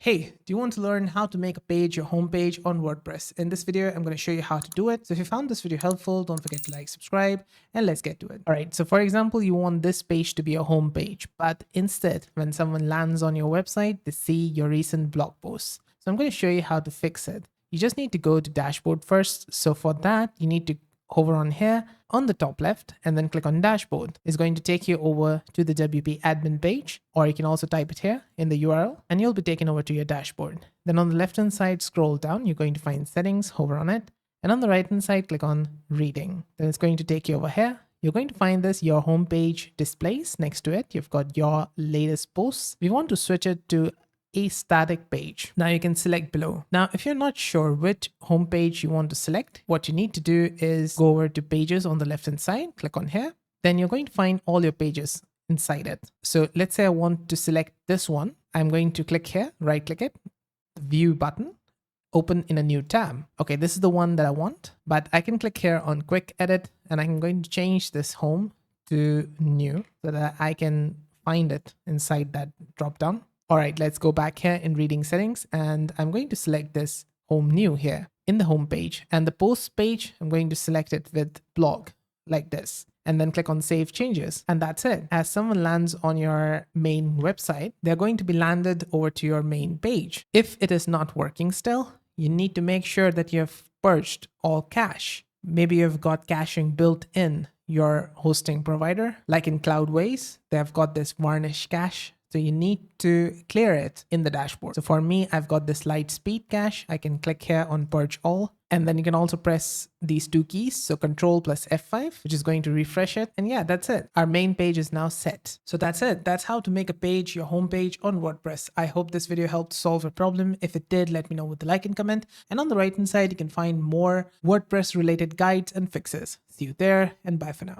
Hey, do you want to learn how to make a page your homepage on WordPress? In this video, I'm going to show you how to do it. So if you found this video helpful, don't forget to like, subscribe, and let's get to it. All right. So for example, you want this page to be a homepage, but instead, when someone lands on your website, they see your recent blog posts. So I'm going to show you how to fix it. You just need to go to dashboard first. So for that, you need to hover on here on the top left and then click on dashboard. It's going to take you over to the WP admin page, or you can also type it here in the URL and you'll be taken over to your dashboard. Then on the left hand side, scroll down, you're going to find settings, hover on it. And on the right hand side, click on reading. Then it's going to take you over here. You're going to find this, your homepage displays. Next to it, you've got your latest posts. We want to switch it to a static page. Now you can select below. Now, if you're not sure which homepage you want to select, what you need to do is go over to pages on the left hand side, click on here. Then you're going to find all your pages inside it. So let's say I want to select this one. I'm going to click here, right click it, view button, open in a new tab. Okay, this is the one that I want, but I can click here on quick edit and I'm going to change this home to new so that I can find it inside that drop down. All right, let's go back here in reading settings and I'm going to select this home new here in the home page, and the post page, I'm going to select it with blog like this and then click on save changes. And that's it. As someone lands on your main website, they're going to be landed over to your main page. If it is not working still, you need to make sure that you have purged all cache. Maybe you've got caching built in your hosting provider, like in Cloudways, they've got this varnish cache. So you need to clear it in the dashboard. So for me, I've got this light speed cache. I can click here on purge all, and then you can also press these two keys. So Control plus F5, which is going to refresh it. And yeah, that's it. Our main page is now set. So that's it. That's how to make a page your homepage on WordPress. I hope this video helped solve a problem. If it did, let me know with a like and comment. And on the right hand side, you can find more WordPress related guides and fixes. See you there, and bye for now.